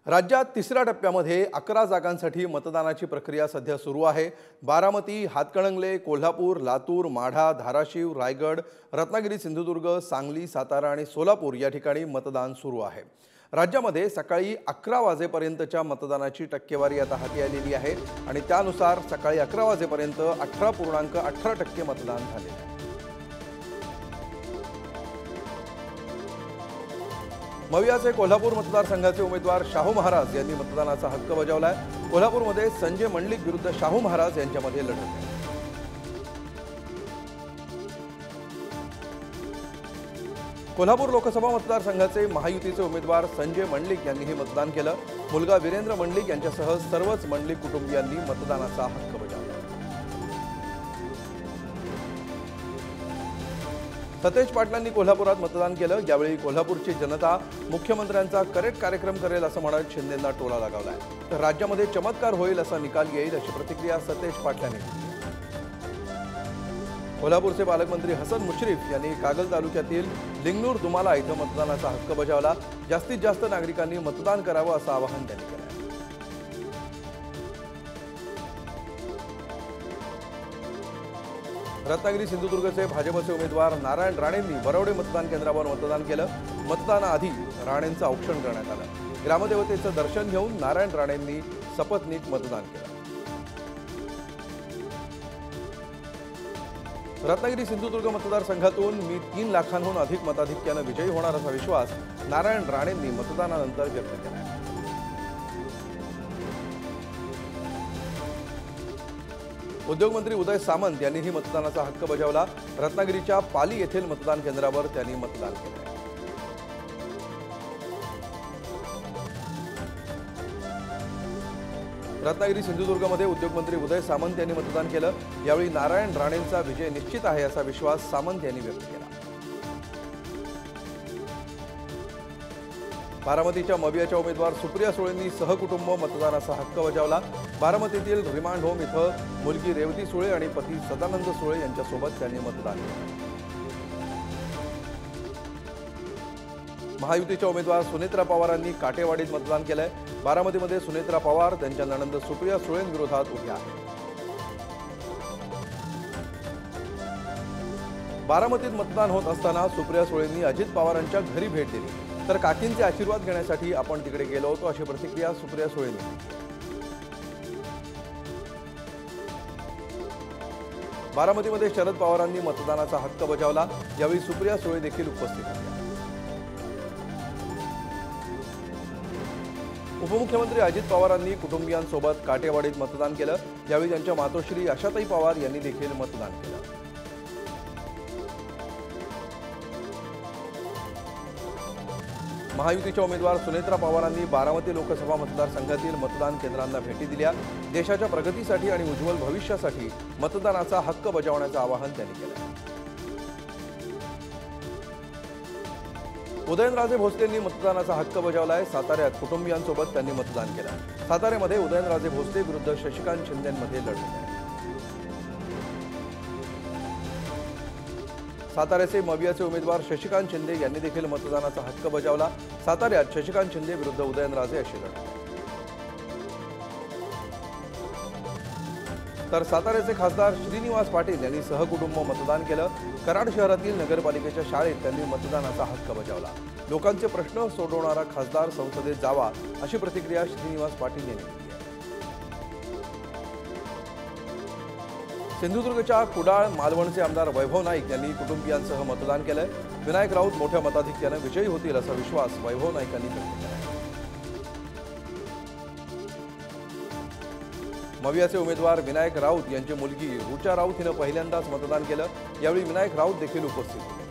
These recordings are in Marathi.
राज्यात तिसऱ्या टप्प्यामध्ये 11 जागांसाठी मतदानाची प्रक्रिया सध्या सुरू आहे। बारामती, हातकणंगले, कोल्हापूर, लातूर, माढा, धाराशिव, रायगड, रत्नागिरी, सिंधुदुर्ग, सांगली, सातारा आणि सोलापूर या ठिकाणी मतदान सुरू आहे। राज्यामध्ये सकाळी 11 वाजेपर्यंतच्या मतदानाची टक्केवारी आता हाती आलेली आहे आणि त्यानुसार सकाळी 11 वाजेपर्यंत 18.18% मतदान झाले आहे। मवियाचे कोल्हापूर मतदारसंघाचे उमेदवार शाहू महाराज यांनी मतदानाचा हक्क बजावलाय। कोल्हापूरमध्ये संजय मंडलिक विरुद्ध शाहू महाराज यांच्यामध्ये लढत आहे। कोल्हापूर लोकसभा मतदारसंघाचे महायुतीचे उमेदवार संजय मंडलिक यांनीही मतदान केलं। मुलगा वीरेंद्र मंडलिक यांच्यासह सर्वच मंडलिक कुटुंबियांनी मतदानाचा हक्क बजावला। सतेज पाटलांनी कोल्हापुरात मतदान केलं। यावेळी कोल्हापूरची जनता मुख्यमंत्र्यांचा करेक्ट कार्यक्रम करेल असं म्हणत शिंदेंना टोला लगावलाय। तर राज्यामध्ये चमत्कार होईल असा निकाल येईल अशी प्रतिक्रिया सतेज पाटलांनी दिली। कोल्हापूरचे पालकमंत्री हसन मुश्रीफ यांनी कागल तालुक्यातील लिंगनूर दुमाला इथं मतदानाचा हक्क बजावला। जास्तीत जास्त नागरिकांनी मतदान करावं असं आवाहन त्यांनी केलं। रत्नागिरी सिंधुदुर्गचे भाजपचे उमेदवार नारायण राणेंनी वरवडे मतदान केंद्रावर मतदान केलं। मतदानाआधी राणेंचं औक्षण करण्यात आलं। ग्रामदेवतेचं दर्शन घेऊन नारायण राणेंनी शपथनीक मतदान केलं। रत्नागिरी सिंधुदुर्ग मतदारसंघातून मी 3 लाखांहून अधिक मताधिक्यानं विजयी होणार असा विश्वास नारायण राणेंनी मतदानानंतर व्यक्त केला। उद्योगमंत्री उदय सामंत यांनीही मतदानाचा हक्क बजावला। रत्नागिरीच्या पाली येथील मतदान केंद्रावर त्यांनी मतदान केलं। रत्नागिरी सिंधुदुर्गमध्ये उद्योगमंत्री उदय सामंत यांनी मतदान केलं। यावेळी नारायण राणेंचा विजय निश्चित आहे असा विश्वास सामंत यांनी व्यक्त केला। बारामतीच्या मवियाच्या उमेदवार सुप्रिया सुळेंनी सहकुटुंब मतदानाचा हक्क बजावला। बारामतीतील रिमांड होम इथं मुलगी रेवती सुळे आणि पती सदानंद सुळे यांच्यासोबत त्यांनी मतदान केलं। महायुतीच्या उमेदवार सुनेत्रा पवारांनी काटेवाडीत मतदान केलंय। बारामतीमध्ये सुनेत्रा पवार त्यांच्या नणंद सुप्रिया सुळेंविरोधात उभ्या आहेत। बारामतीत मतदान होत असताना सुप्रिया सुळेंनी अजित पवारांच्या घरी भेट दिली। तर काकींचे आशीर्वाद घेण्यासाठी आपण तिकडे गेलो होतो अशी प्रतिक्रिया सुप्रिया सुळेंनी दिली। बारामतीमध्ये शरद पवारांनी मतदानाचा हक्क बजावला। यावेळी सुप्रिया सुळे देखील उपस्थित होत्या। उपमुख्यमंत्री अजित पवारांनी कुटुंबियांसोबत काटेवाडीत मतदान केलं। यावेळी त्यांच्या मातोश्री आशाताई पवार यांनी देखील मतदान केलं। महायुतीच्या उमेदवार सुनेत्रा पवारांनी बारामती लोकसभा मतदारसंघातील मतदान केंद्रांना भेटी दिल्या। देशाच्या प्रगतीसाठी आणि उज्ज्वल भविष्यासाठी मतदानाचा हक्क बजावण्याचं आवाहन त्यांनी केलं। उदयनराजे भोसलेंनी मतदानाचा हक्क बजावलाय। साताऱ्यात कुटुंबियांसोबत त्यांनी मतदान केलं। साताऱ्यामध्ये उदयनराजे भोसले विरुद्ध शशिकांत शिंदेंमध्ये लढत आहे। साताऱ्याचे मवियाचे उमेदवार शशिकांत शिंदे यांनी देखील मतदानाचा हक्क बजावला। साताऱ्यात शशिकांत शिंदे विरुद्ध उदयनराजे अशी लढत आहे। तर साताऱ्याचे खासदार श्रीनिवास पाटील यांनी सहकुटुंब मतदान केलं। कराड शहरातील नगरपालिकेच्या शाळेत त्यांनी मतदानाचा हक्क बजावला। लोकांचे प्रश्न सोडवणारा खासदार संसदेत जावा अशी प्रतिक्रिया श्रीनिवास पाटील यांनी दिली आहे। सिंधुदुर्गच्या कुडाळ मालवणचे आमदार वैभव नाईक यांनी कुटुंबियांसह मतदान केलंय। विनायक राऊत मोठ्या मताधिक्याने विजयी होतील असा विश्वास वैभव नाईक यांनी व्यक्त केला। मवियाचे उमेदवार विनायक राऊत यांची मुलगी रुचा राऊत हिनं पहिल्यांदाच मतदान केलं। यावेळी विनायक राऊत देखील उपस्थित होते।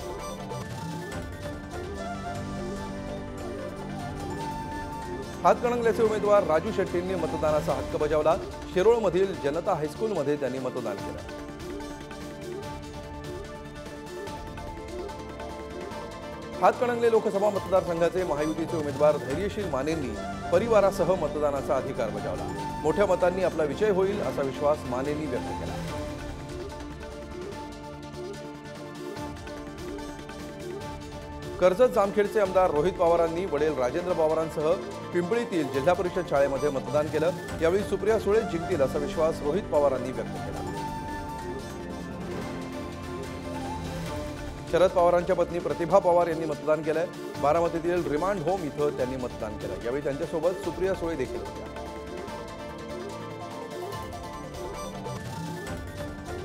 हातकणंगलेचे उमेदवार राजू शेट्टींनी मतदानाचा हक्क बजावला। शिरोळमधील जनता हायस्कूलमध्ये त्यांनी मतदान केलं। हातकणंगले लोकसभा मतदारसंघाचे महायुतीचे उमेदवार धैर्यशील मानेंनी परिवारासह मतदानाचा अधिकार बजावला। मोठ्या मतांनी आपला विजय होईल असा विश्वास मानेंनी व्यक्त केला। कर्जत जामखेडचे आमदार रोहित पवारांनी वडील राजेंद्र पवारांसह पिंपळीतील जिल्हा परिषद शाळेमध्ये मतदान केलं। यावेळी सुप्रिया सुळे जिंकतील असा विश्वास रोहित पवारांनी व्यक्त केला। शरद पवारांच्या पत्नी प्रतिभा पवार यांनी मतदान केलंय। बारामतीतील रिमांड होम इथं त्यांनी मतदान केलं। यावेळी त्यांच्यासोबत सुप्रिया सुळे देखील होत्या।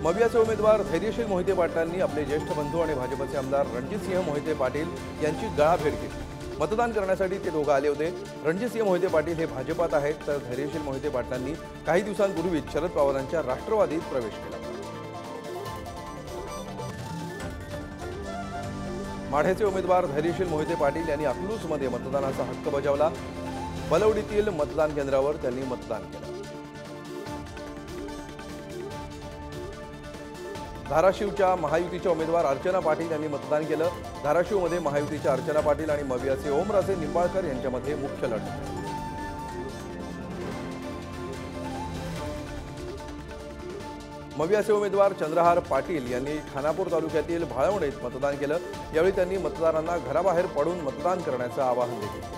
मवियाचे उमेदवार धैर्यशील मोहिते पाटलांनी आपले ज्येष्ठ बंधू आणि भाजपचे आमदार रणजितसिंह मोहिते पाटील यांची गळाभेट घेतली। मतदान करण्यासाठी ते दोघं आले होते। रणजितसिंह मोहिते पाटील हे भाजपात आहेत, तर धैर्यशील मोहिते पाटलांनी काही दिवसांपूर्वीच शरद पवारांच्या राष्ट्रवादीत प्रवेश केला। माढ्याचे उमेदवार धैर्यशील मोहिते पाटील यांनी अकलूजमध्ये मतदानाचा हक्क बजावला। बलवडीतील मतदान केंद्रावर त्यांनी मतदान केलं। धाराशिवच्या महायुतीच्या उमेदवार अर्चना पाटील यांनी मतदान केलं। धाराशिवमध्ये महायुतीच्या अर्चना पाटील आणि मवियाचे ओमराजे निंबाळकर यांच्यामध्ये मुख्य लढत आहे। मवियाचे उमेदवार चंद्रहार पाटील यांनी खानापूर तालुक्यातील भाळवणीत मतदान केलं। यावेळी त्यांनी मतदारांना घराबाहेर पडून मतदान करण्याचं आवाहन देखील केलं।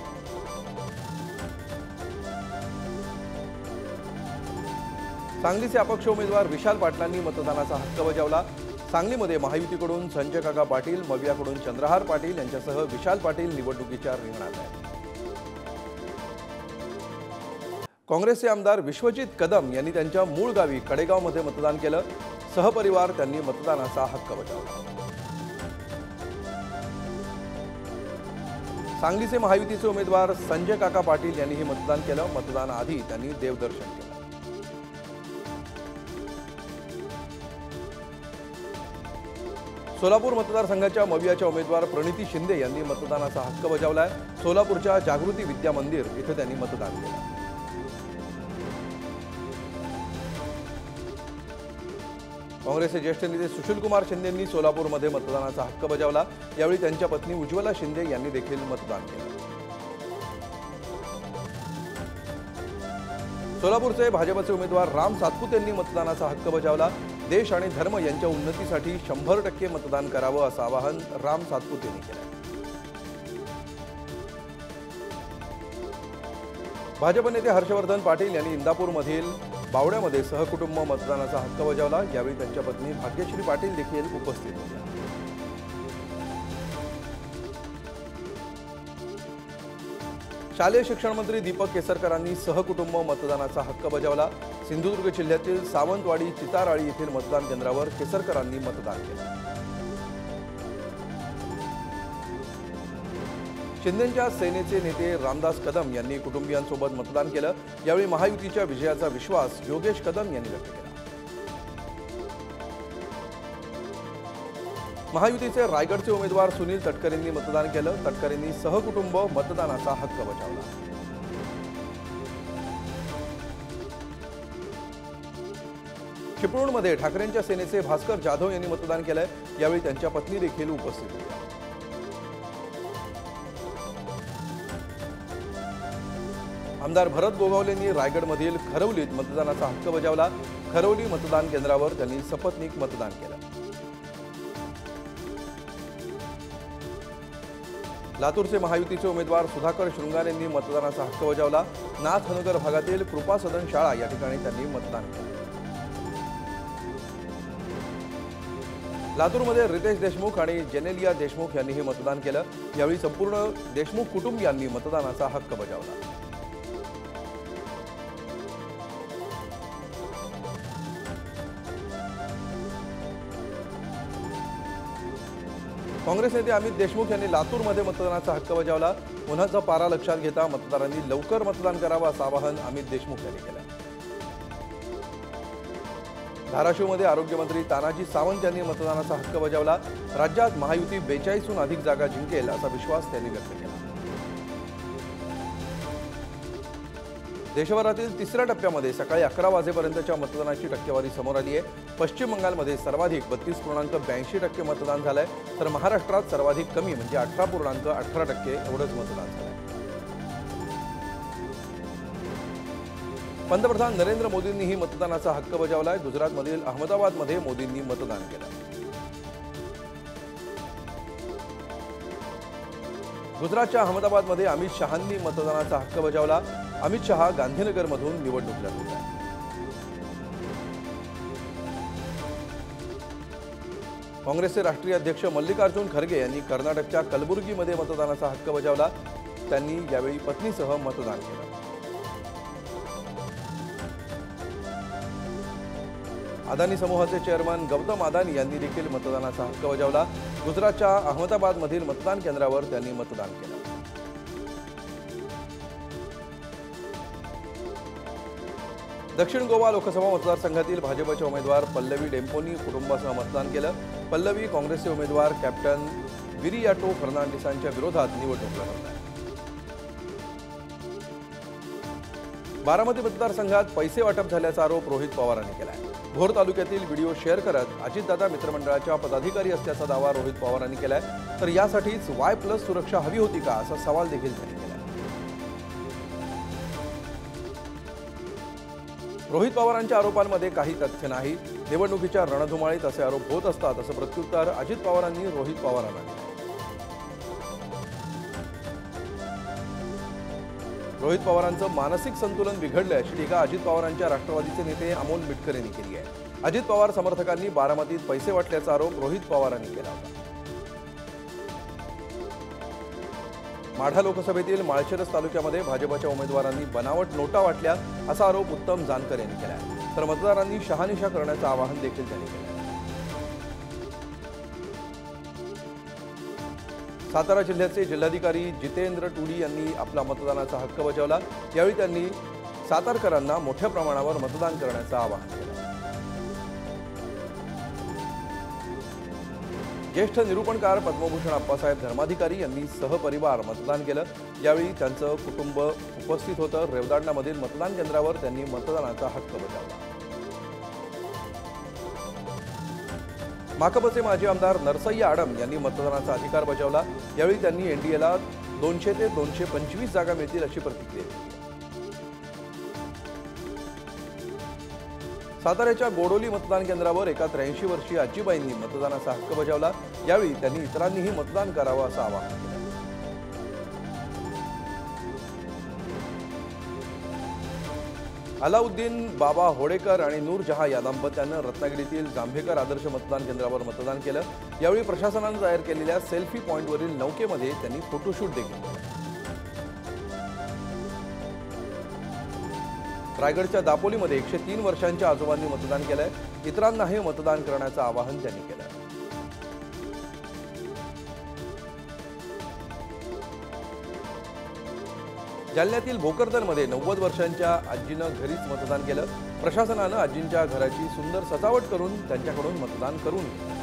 सांगलीचे अपक्ष उमेदवार विशाल पाटलांनी मतदानाचा हक्क बजावला। सांगलीमध्ये महायुतीकडून संजय काका पाटील, मवियाकडून चंद्रहार पाटील यांच्यासह विशाल पाटील निवडणुकीच्या रिंगणात आहेत। काँग्रेसचे आमदार विश्वजित कदम यांनी त्यांच्या मूळ गावी कडेगावमध्ये मतदान केलं। सहपरिवार त्यांनी मतदानाचा हक्क बजावला। सांगलीचे महायुतीचे उमेदवार संजय काका पाटील यांनीही मतदान केलं। मतदानाआधी त्यांनी देवदर्शन केलं। सोलापूर मतदारसंघाच्या मवियाच्या उमेदवार प्रणिती शिंदे यांनी मतदानाचा हक्क बजावलाय। सोलापूरच्या जागृती विद्या मंदिर इथे त्यांनी मतदान केलं। काँग्रेसचे ज्येष्ठ नेते सुशीलकुमार शिंदेंनी सोलापूरमध्ये मतदानाचा हक्क बजावला। यावेळी त्यांच्या पत्नी उज्ज्वला शिंदे यांनी देखील मतदान केलं। सोलापूरचे भाजपचे उमेदवार राम सातपुते यांनी मतदानाचा हक्क बजावला। देश आणि धर्म यांच्या उन्नतीसाठी 100% मतदान करावं असं आवाहन राम सातपुते यांनी केलं। भाजप नेते हर्षवर्धन पाटील यांनी इंदापूरमधील बावड्यामध्ये सहकुटुंब मतदानाचा हक्क बजावला। यावेळी त्यांच्या पत्नी भाग्यश्री पाटील देखील उपस्थित होत्या। शालेय शिक्षण मंत्री दीपक केसरकरांनी सहकुटुंब मतदानाचा हक्क बजावला। सिंधुदुर्ग जिल्ह्यातील सावंतवाडी चिताराळी येथील मतदान केंद्रावर केसरकरांनी मतदान केलं। शिंदेंच्या सेनेचे नेते रामदास कदम यांनी कुटुंबियांसोबत मतदान केलं। यावेळी महायुतीच्या विजयाचा विश्वास योगेश कदम यांनी व्यक्त केला। महायुतीचे रायगडचे उमेदवार सुनील तटकरेंनी मतदान केलं। तटकरेंनी सहकुटुंब मतदानाचा हक्क बजावला। चिपळूणमध्ये ठाकरेंच्या सेनेचे भास्कर जाधव यांनी मतदान केलंय। यावेळी त्यांच्या पत्नी देखील उपस्थित होत्या। आमदार भरत गोगावलेंनी रायगडमधील खरवलीत मतदानाचा हक्क बजावला। खरवली मतदान केंद्रावर त्यांनी सपत्नीक मतदान केलं। लातूरचे महायुतीचे उमेदवार सुधाकर शृंगारे यांनी मतदानाचा हक्क बजावला। नाथनगर भागातील कृपा सदन शाळा या ठिकाणी त्यांनी मतदान केलं। लातूरमध्ये रितेश देशमुख आणि जेनेलिया देशमुख यांनीही मतदान केलं। यावेळी संपूर्ण देशमुख कुटुंबियांनी मतदानाचा हक्क बजावला। काँग्रेस नेते अमित देशमुख यांनी लातूरमध्ये मतदानाचा हक्क बजावला। उन्हाचा पारा लक्षात घेता मतदारांनी लवकर मतदान करावं असं आवाहन अमित देशमुख यांनी केलं। धाराशिवमध्ये आरोग्यमंत्री तानाजी सावंत यांनी मतदानाचा हक्क बजावला। राज्यात महायुती 42हून अधिक जागा जिंकेल असा विश्वास त्यांनी व्यक्त केला। देशभरातील तिसऱ्या टप्प्यामध्ये सकाळी 11 वाजेपर्यंतच्या मतदानाची टक्केवारी समोर आली आहे। पश्चिम बंगालमध्ये सर्वाधिक 32.82% मतदान झालंय, तर महाराष्ट्रात सर्वाधिक कमी म्हणजे 18.18% एवढंच मतदान झालंय। पंतप्रधान नरेंद्र मोदींनीही मतदानाचा हक्क बजावलाय। गुजरातमधील अहमदाबादमध्ये मोदींनी मतदान केलं। गुजरातच्या अहमदाबादमध्ये अमित शहांनी मतदानाचा हक्क बजावला. अमित शहा गांधीनगरमधून निवडणूक लढवत आहेत. काँग्रेसचे राष्ट्रीय अध्यक्ष मल्लिकार्जुन खरगे यांनी कर्नाटकच्या कलबुर्गीमध्ये मतदानाचा हक्क बजावला. त्यांनी यावेळी पत्नीसह मतदान केलं. अदानी समूहाचे चेअरमन गौतम अदानी यांनी देखील मतदानाचा हक्क बजावला. गुजरातच्या अहमदाबादमधील मतदान केंद्रावर त्यांनी मतदान केलं. दक्षिण गोवा लोकसभा मतदारसंघातील भाजपच्या उमेदवार पल्लवी डेंपोनी कुटुंबासह मतदान केलं. पल्लवी काँग्रेसचे उमेदवार कॅप्टन विरियाटो फर्नांडिसांच्या विरोधात निवडणूक लढवत आहेत. बारामती मतदारसंघात पैसे वाटप झाल्याचा आरोप रोहित पवारांनी केला आहे. भोर तालुक्यातील व्हिडिओ शेअर करत अजितदादा मित्रमंडळाच्या पदाधिकारी असल्याचा दावा रोहित पवारांनी केलाय. तर यासाठीच Y+ सुरक्षा हवी होती का असा सवाल देखील त्यांनी केला. रोहित पवारांच्या आरोपांमध्ये काही तथ्य नाही. निवडणुकीच्या रणधुमाळीत असे आरोप होत असतात असं प्रत्युत्तर अजित पवारांनी रोहित पवारांना दिलं. रोहित पवारांचं मानसिक संतुलन बिघडलं अशी टीका अजित पवारांच्या राष्ट्रवादीचे नेते अमोल मिटकर यांनी केली आहे. अजित पवार समर्थकांनी बारामतीत पैसे वाटल्याचा आरोप रोहित पवारांनी केला होता. माढा लोकसभेतील माळशिरस तालुक्यामध्ये भाजपच्या उमेदवारांनी बनावट नोटा वाटल्या असा आरोप उत्तम जानकर यांनी केला आहे. तर मतदारांनी शहानिशा करण्याचं आवाहन देखील त्यांनी केलं. सातारा जिल्ह्याचे जिल्हाधिकारी जितेंद्र टुडी यांनी आपला मतदानाचा हक्क बजावला. यावेळी त्यांनी सातारकरांना मोठ्या प्रमाणावर मतदान करण्याचं आवाहन केलं. ज्येष्ठ निरूपणकार पद्मभूषण अप्पासाहेब धर्माधिकारी यांनी सहपरिवार मतदान केलं. यावेळी त्यांचं कुटुंब उपस्थित होतं. रेवदांडामधील मतदान केंद्रावर त्यांनी मतदानाचा हक्क बजावला. माकपचे माजी आमदार नरसय्या आडम यांनी मतदानाचा अधिकार बजावला. यावेळी त्यांनी एनडीएला 200 ते 225 जागा मिळतील अशी प्रतिक्रिया दिली. साताऱ्याच्या गोडोली मतदान केंद्रावर एका 83 वर्षीय आजीबाईंनी मतदानाचा हक्क बजावला. यावेळी त्यांनी इतरांनीही मतदान करावं असं आवाहन केलं. अलाउद्दीन बाबा होडेकर आणि नूरजहा या दाम्पत्यानं रत्नागिरीतील जांभेकर आदर्श मतदान केंद्रावर मतदान केलं. यावेळी प्रशासनानं तयार केलेल्या सेल्फी पॉइंटवरील नौकेमध्ये त्यांनी फोटोशूट देखील केलं. रायगडच्या दापोलीमध्ये 103 वर्षांच्या आजोबांनी मतदान केलंय. इतरांनाही मतदान करण्याचं आवाहन त्यांनी केलं. जालन्यातील भोकरदनमध्ये 90 वर्षांच्या आजीनं घरीच मतदान केलं. प्रशासनानं आजींच्या घराची सुंदर सजावट करून त्यांच्याकडून मतदान करून घेतलं.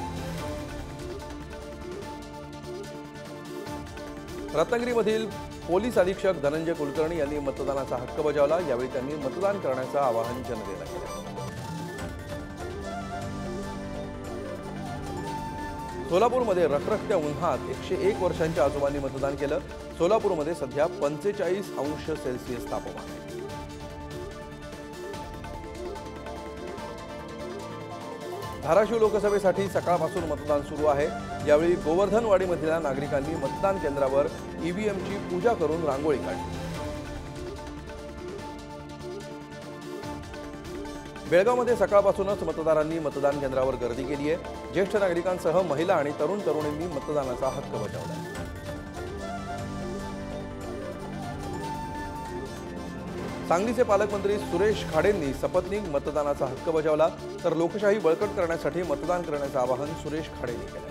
रत्नागिरीमधील पोलीस अधीक्षक धनंजय कुलकर्णी यांनी मतदानाचा हक्क बजावला. यावेळी त्यांनी मतदान करण्याचं आवाहन जनतेला केलं. सोलापूरमध्ये रखरखत्या उन्हात 101 वर्षांच्या आजोबांनी मतदान केलं. सोलापूरमध्ये सध्या 45 अंश सेल्सिअस तापमान आहे. धाराशिव लोकसभेसाठी सकाळपासून मतदान सुरू आहे. यावेळी गोवर्धनवाडीमधल्या नागरिकांनी मतदान केंद्रावर ईव्हीएमची पूजा करून रांगोळी काढली. बेळगावमध्ये सकाळपासूनच मतदारांनी मतदान केंद्रावर गर्दी केली आहे. ज्येष्ठ नागरिकांसह महिला आणि तरुण तरुणींनी मतदानाचा हक्क बजावला. सांगलीचे पालकमंत्री सुरेश खाडेंनी सपत्नीक मतदानाचा हक्क बजावला. तर लोकशाही बळकट करण्यासाठी मतदान करण्याचं आवाहन सुरेश खाडेंनी केलं.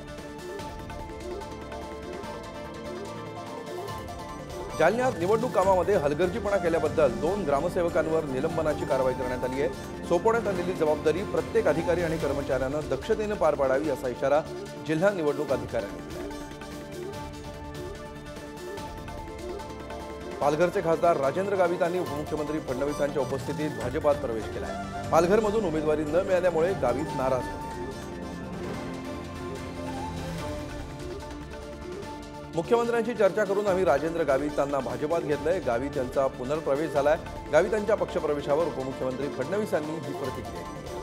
जालन्यात निवडणूक कामामध्ये हलगर्जीपणा केल्याबद्दल 2 ग्रामसेवकांवर निलंबनाची कारवाई करण्यात आली आहे. सोपवण्यात आलेली जबाबदारी प्रत्येक अधिकारी आणि कर्मचाऱ्यानं दक्षतेने पार पाडावी असा इशारा जिल्हा निवडणूक अधिकाऱ्यांनी दिला आहे. पालघरचे खासदार राजेंद्र गावितांनी उपमुख्यमंत्री फडणवीसांच्या उपस्थितीत भाजपात प्रवेश केला आहे. पालघरमधून उमेदवारी न मिळाल्यामुळे गावित नाराज होते. मुख्यमंत्र्यांची चर्चा करून आम्ही राजेंद्र गावितांना भाजपात घेतलंय. गावित यांचा पुनर्प्रवेश झालाय. गावितांच्या पक्षप्रवेशावर उपमुख्यमंत्री फडणवीसांनी ही प्रतिक्रिया दिली.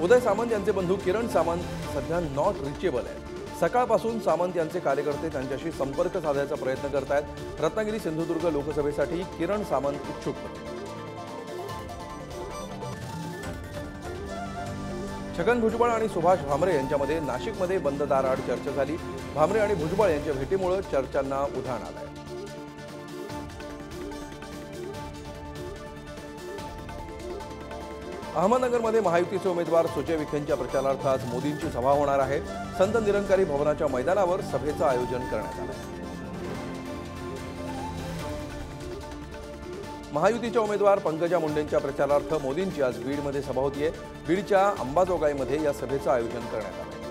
उदय सामंत यांचे बंधू किरण सामंत सध्या नॉट रिचेबल आहेत। सकाळपासून सामंत यांचे कार्यकर्ते त्यांच्याशी संपर्क साधायचा प्रयत्न करतायत। रत्नागिरी सिंधुदुर्ग लोकसभेसाठी किरण सामंत इच्छुक होते। छगन भुजबळ आणि सुभाष भामरे यांच्यामध्ये नाशिकमध्ये बंद दाराआड चर्चा झाली। भामरे आणि भुजबळ यांच्या भेटीमुळे चर्चांना उधाण आलंय। अहमदनगरमध्ये महायुतीचे उमेदवार सुजय विखेंच्या प्रचारार्थ आज मोदींची सभा होणार आहे। संत निरंकारी भवनाच्या मैदानावर सभेचं आयोजन करण्यात आलं आहे। महायुतीच्या उमेदवार पंकजा मुंडेंच्या प्रचारार्थ मोदींची आज बीडमध्ये सभा होतीये। बीडच्या अंबाजोगाईमध्ये या सभेचं आयोजन करण्यात आलं आहे।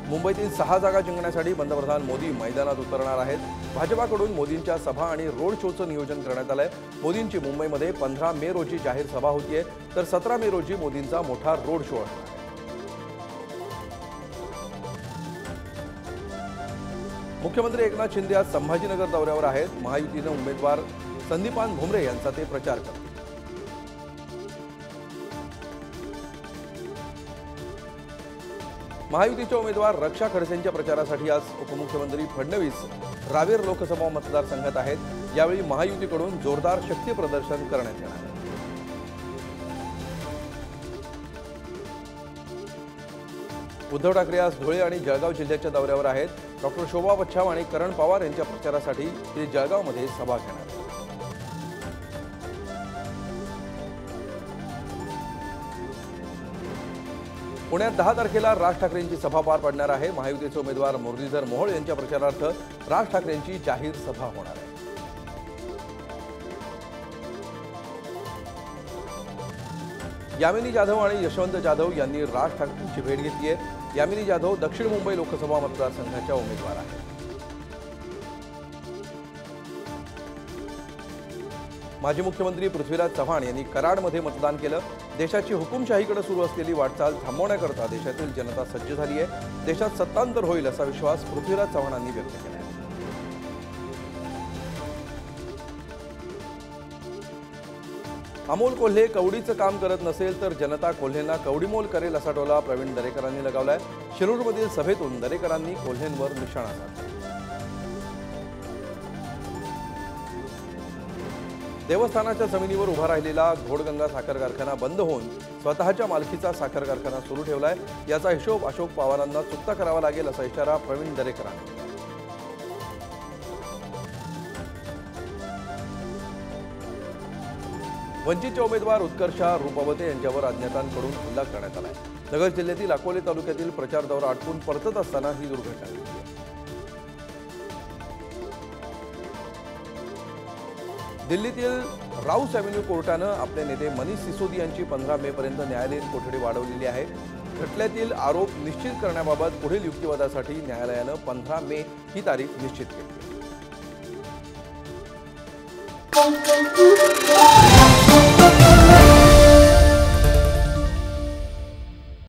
मुंबईतील 6 जागा जिंकण्यासाठी पंतप्रधान मोदी मैदानात उतरणार आहेत। भाजपाकडून मोदींच्या सभा आणि रोड शोचं नियोजन करण्यात आलंय। मोदींची मुंबईमध्ये 15 मे रोजी जाहीर सभा होतीये, तर 17 मे रोजी मोदींचा मोठा रोड शो असणार आहे। मुख्यमंत्री एकनाथ शिंदे आज संभाजीनगर दौऱ्यावर आहेत। महायुतीने उमेदवार संदीपान भुमरे यांचा ते प्रचार करतील। महायुतीच्या उमेदवार रक्षा खडसेंच्या प्रचारासाठी आज उपमुख्यमंत्री फडणवीस रावेर लोकसभा मतदारसंघात आहेत। यावेळी महायुतीकडून जोरदार शक्ती प्रदर्शन करण्यात येणार आहे। उद्धव ठाकरे आज धुळे आणि जळगाव जिल्ह्याच्या दौऱ्यावर आहेत। डॉक्टर शोभा बच्छाव आणि करण पवार यांच्या प्रचारासाठी ते जळगावमध्ये सभा घेणार आहेत। पुण्यात 10 तारखेला राज ठाकरेंची सभा पार पडणार आहे। महायुतीचे उमेदवार मुरलीधर मोहोळ यांच्या प्रचारार्थ राज ठाकरेंची जाहीर सभा होणार आहे। यामिनी जाधव आणि यशवंत जाधव यांनी राज ठाकरेंची भेट घेतली आहे। यामिनी जाधव दक्षिण मुंबई लोकसभा मतदारसंघाच्या उमेदवार आहेत। माजी मुख्यमंत्री पृथ्वीराज चव्हाण यांनी कराडमध्ये मतदान केलं। देशाची हुकुमशाहीकडे सुरू असलेली वाटचाल थांबवण्याकरता देशातील जनता सज्ज झाली आहे। देशात सत्तांतर होईल असा विश्वास पृथ्वीराज चव्हाणांनी व्यक्त केला आहे। अमोल कोल्हे कवडीचं काम करत नसेल तर जनता कोल्हेंना कवडीमोल करेल असा टोला प्रवीण दरेकरांनी लगावलाय। शिरूरमधील सभेतून दरेकरांनी कोल्हेंवर निशाणा साधला। देवस्थानाच्या जमिनीवर उभा राहिलेला घोडगंगा साखर कारखाना बंद होऊन स्वतःच्या मालकीचा साखर कारखाना सुरू ठेवलाय। याचा हिशोब अशोक पवारांना चुकता करावा लागेल असा इशारा प्रवीण दरेकरांनी दिला। वंचितचे उमेदवार उत्कर्षा रुपवते यांच्यावर अज्ञातांकडून हल्ला करण्यात आलाय। नगर जिल्ह्यातील अकोले तालुक्यातील प्रचार दौरा आटपून परतत असताना ही दुर्घटना घडली। दिल्लीतील राऊस एव्हेन्यू कोर्टानं आपले नेते मनीष सिसोदिया यांची 15 मे पर्यंत न्यायालयीन कोठडी वाढवलेली आहे। खटल्यातील आरोप निश्चित करण्याबाबत पुढील युक्तिवादासाठी न्यायालयानं 15 मे ही तारीख निश्चित केली आहे।